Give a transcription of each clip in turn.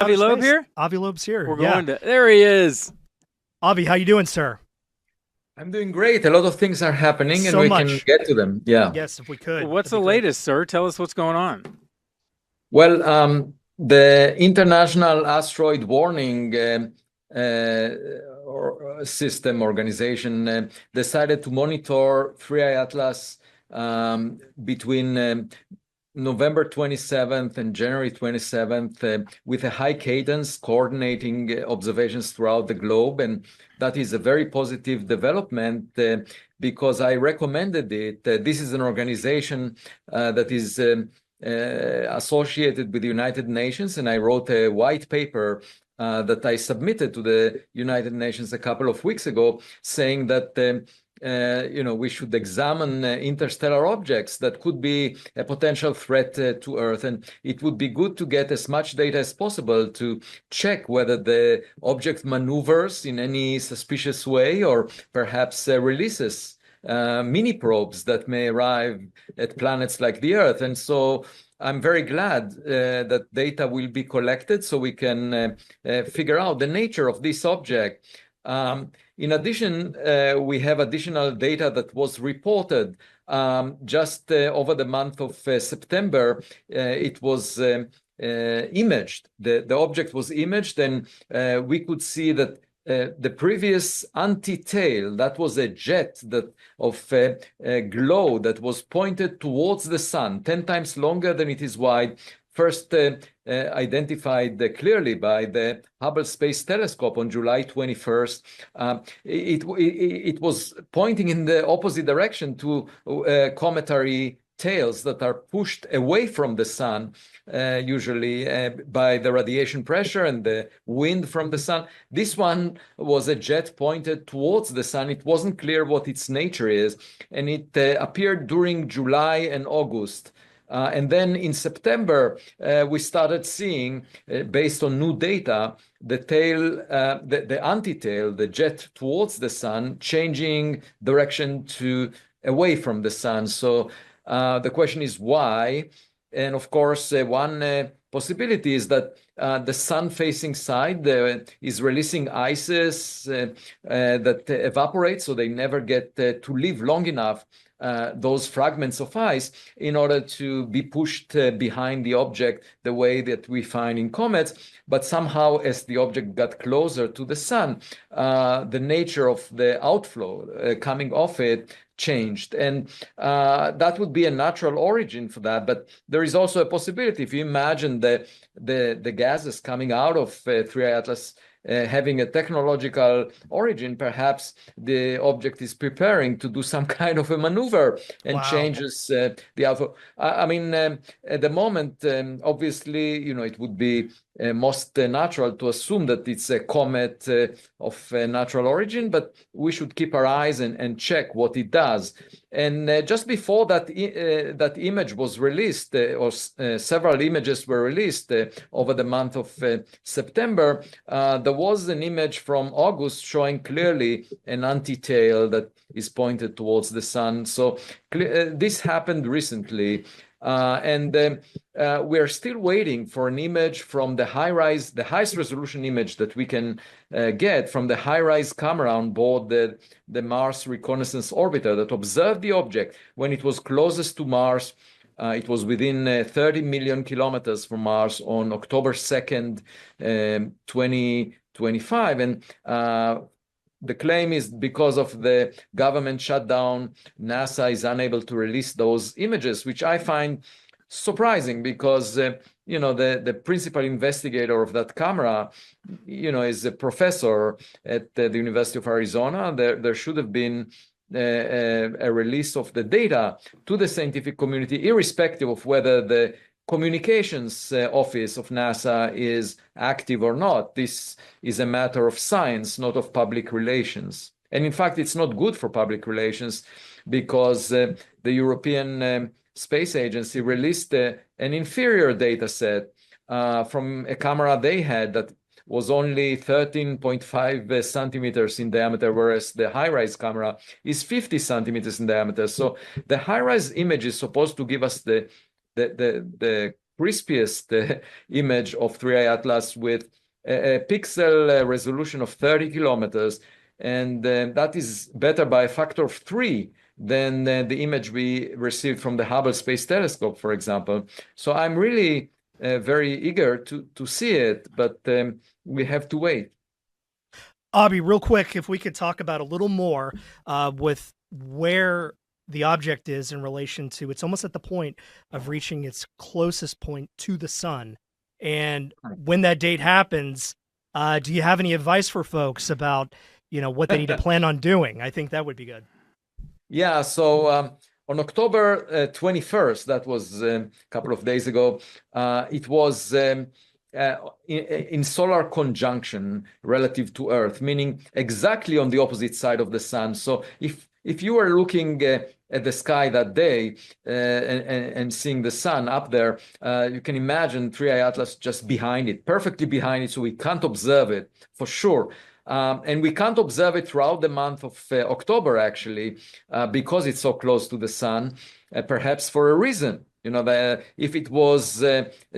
Avi Loeb space. here? Avi Loeb's here. We're Yeah. going to. There he is. Avi, how you doing, sir? I'm doing great. A lot of things are happening and So we can much. get to them. Yeah. Yes, if we could, What's that'd be the great. latest, sir? Tell us what's going on. Well, the International Asteroid Warning System organization decided to monitor 3i Atlas between November 27th and January 27th with a high cadence, coordinating observations throughout the globe. And that is a very positive development because I recommended it. This is an organization that is associated with the United Nations, and I wrote a white paper that I submitted to the United Nations a couple of weeks ago, saying that we should examine interstellar objects that could be a potential threat to Earth, and it would be good to get as much data as possible to check whether the object maneuvers in any suspicious way or perhaps releases mini probes that may arrive at planets like the Earth. And so I'm very glad that data will be collected so we can figure out the nature of this object. In addition, we have additional data that was reported just over the month of September. It was imaged. The object was imaged, and we could see that the previous anti-tail, that was a jet of glow that was pointed towards the sun, 10 times longer than it is wide, first identified clearly by the Hubble Space Telescope on July 21st. It was pointing in the opposite direction to cometary tails that are pushed away from the sun, usually by the radiation pressure and the wind from the sun. This one was a jet pointed towards the sun. It wasn't clear what its nature is, and it appeared during July and August. And then in September, we started seeing, based on new data, the tail, the anti-tail, the jet towards the sun, changing direction away from the sun. So the question is why? And of course, one possibility is that the sun-facing side is releasing ices that evaporate, so they never get to live long enough, those fragments of ice, in order to be pushed behind the object the way that we find in comets. But somehow, as the object got closer to the sun, the nature of the outflow coming off it changed, and that would be a natural origin for that. But there is also a possibility, if you imagine the gases coming out of 3i Atlas having a technological origin, perhaps the object is preparing to do some kind of a maneuver and changes the outflow. I mean, at the moment, obviously, it would be most natural to assume that it's a comet of natural origin, but we should keep our eyes and check what it does. And just before that image was released, or several images were released over the month of September, there was an image from August showing clearly an anti-tail that is pointed towards the sun. So this happened recently. And we're still waiting for an image from the highest resolution image that we can get from the HiRISE camera on board the Mars Reconnaissance Orbiter that observed the object when it was closest to Mars. It was within 30 million kilometers from Mars on October 2nd, 2025. And the claim is because of the government shutdown, NASA is unable to release those images, which I find surprising because, the principal investigator of that camera, is a professor at the University of Arizona. There should have been a release of the data to the scientific community, irrespective of whether the communications office of NASA is active or not. This is a matter of science, not of public relations. And in fact, it's not good for public relations because the European Space Agency released an inferior data set from a camera they had that was only 13.5 centimeters in diameter, whereas the HiRISE camera is 50 centimeters in diameter. So the HiRISE image is supposed to give us the crispiest image of 3i Atlas with a pixel resolution of 30 kilometers. And that is better by a factor of 3 than the image we received from the Hubble Space Telescope, for example. So I'm really very eager to see it, but we have to wait. Avi, real quick, if we could talk about a little more with where the object is in relation to, it's almost at the point of reaching its closest point to the sun. And when that date happens, do you have any advice for folks about, what they need to plan on doing? I think that would be good. Yeah, so on October 21st, that was a couple of days ago, it was in solar conjunction relative to Earth, meaning exactly on the opposite side of the sun. So if you were looking at the sky that day and seeing the sun up there, you can imagine 3i Atlas just behind it, perfectly behind it, so we can't observe it for sure. And we can't observe it throughout the month of October, actually, because it's so close to the sun, perhaps for a reason. If it was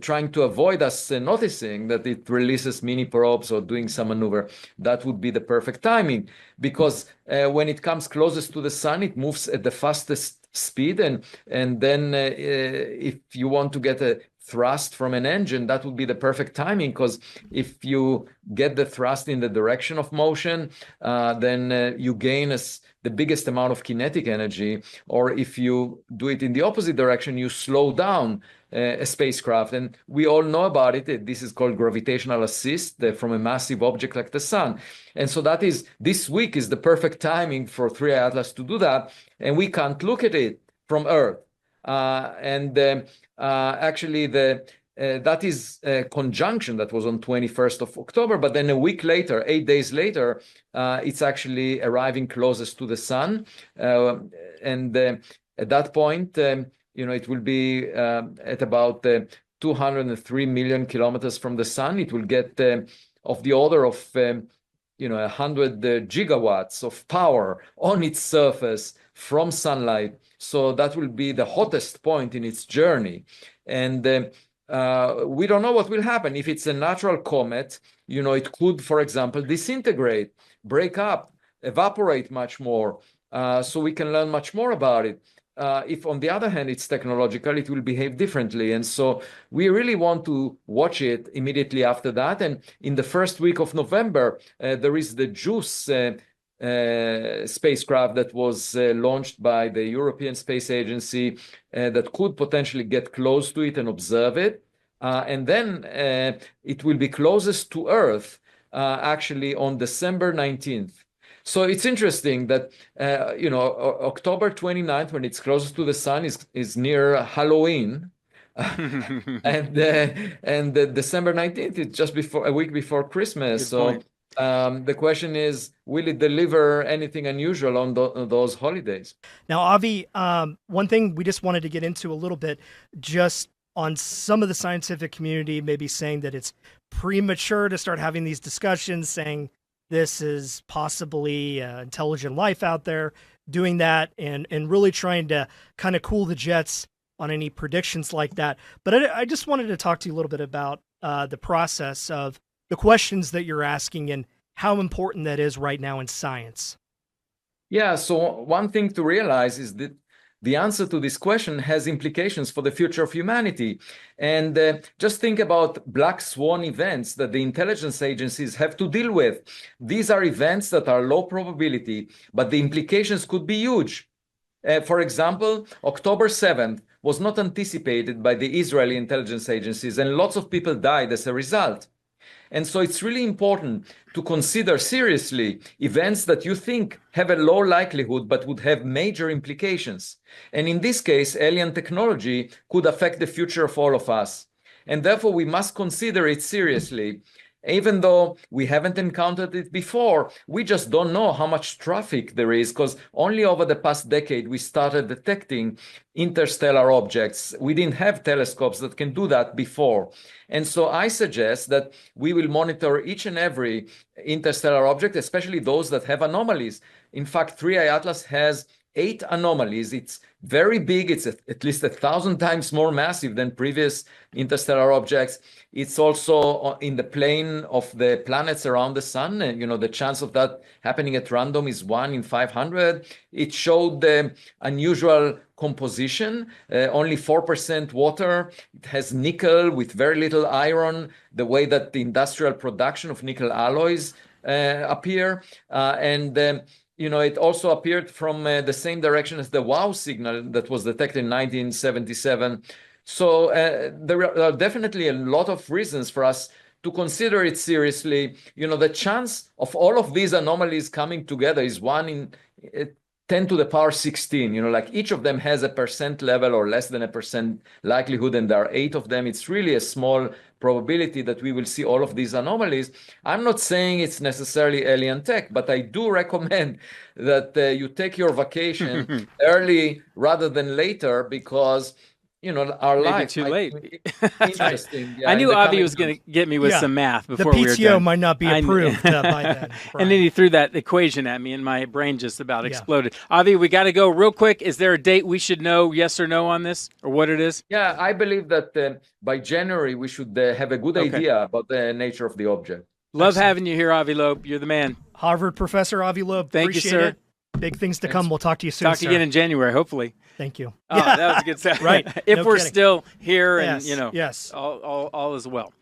trying to avoid us noticing that it releases mini probes or doing some maneuver, that would be the perfect timing. Because when it comes closest to the sun, it moves at the fastest speed. And then if you want to get a thrust from an engine, that would be the perfect timing, because if you get the thrust in the direction of motion, then you gain the biggest amount of kinetic energy. Or if you do it in the opposite direction, you slow down a spacecraft. And we all know about it. This is called gravitational assist from a massive object like the sun. And so this week is the perfect timing for 3i Atlas to do that. And we can't look at it from Earth. Actually, that is a conjunction that was on 21st of October, but then a week later, 8 days later, it's actually arriving closest to the sun. And at that point, it will be at about 203 million kilometers from the sun. It will get of the order of 100 gigawatts of power on its surface from sunlight. So that will be the hottest point in its journey. And we don't know what will happen. If it's a natural comet, it could, for example, disintegrate, break up, evaporate much more. So we can learn much more about it. If, on the other hand, it's technological, it will behave differently. And so we really want to watch it immediately after that. And in the first week of November, there is the JUICE spacecraft that was launched by the European Space Agency that could potentially get close to it and observe it. And then it will be closest to Earth actually on December 19th. So it's interesting that, October 29th, when it's closest to the sun, is near Halloween. and December 19th is just a week before Christmas. So the question is, will it deliver anything unusual on those holidays? Now, Avi, one thing we just wanted to get into a little bit, just on some of the scientific community maybe saying that it's premature to start having these discussions, saying this is possibly intelligent life out there doing that, and really trying to kind of cool the jets on any predictions like that. But I just wanted to talk to you a little bit about the process of the questions that you're asking and how important that is right now in science. Yeah, so one thing to realize is that the answer to this question has implications for the future of humanity. And just think about black swan events that the intelligence agencies have to deal with. These are events that are low probability, but the implications could be huge. For example, October 7th was not anticipated by the Israeli intelligence agencies, and lots of people died as a result. And so it's really important to consider seriously events that you think have a low likelihood but would have major implications. And in this case, alien technology could affect the future of all of us. And therefore, we must consider it seriously. Even though we haven't encountered it before, we just don't know how much traffic there is, because only over the past decade we started detecting interstellar objects. We didn't have telescopes that can do that before. And so I suggest that we will monitor each and every interstellar object, especially those that have anomalies. In fact, 3i Atlas has 8 anomalies. It's very big. It's at least 1,000 times more massive than previous interstellar objects. It's also in the plane of the planets around the sun. You know, the chance of that happening at random is 1 in 500. It showed the unusual composition, only 4% water. It has nickel with very little iron, the way that the industrial production of nickel alloys appear. You know, it also appeared from the same direction as the WOW signal that was detected in 1977. So there are definitely a lot of reasons for us to consider it seriously. You know, the chance of all of these anomalies coming together is 1 in 10 to the power 16. You know, like each of them has a percent level or less than a percent likelihood, and there are 8 of them. It's really a small probability that we will see all of these anomalies. I'm not saying it's necessarily alien tech, but I do recommend that you take your vacation early rather than later, because you know, our Maybe life too might late. be interesting. Yeah, I in knew the Avi coming was going months. to get me with Yeah. some math The before we were PTO done. might not be I kn- approved by then. And Brian. then he threw that equation at me, and my brain just about Yeah. exploded. Avi, we got to go real quick. Is there a date we should know, yes or no, on this, or what it is? Yeah, I believe that by January we should have a good Okay. idea about the nature of the object. Love Excellent. having you here, Avi Loeb. You're the man. Harvard professor Avi Loeb. Thank you, appreciate sir. it. Big things to Thanks. come. We'll talk to you soon. Talk sir. again in January, hopefully. Thank you. Oh, that was a good sound. Right. If No we're kidding. still here and, Yes, you know, yes. all is well.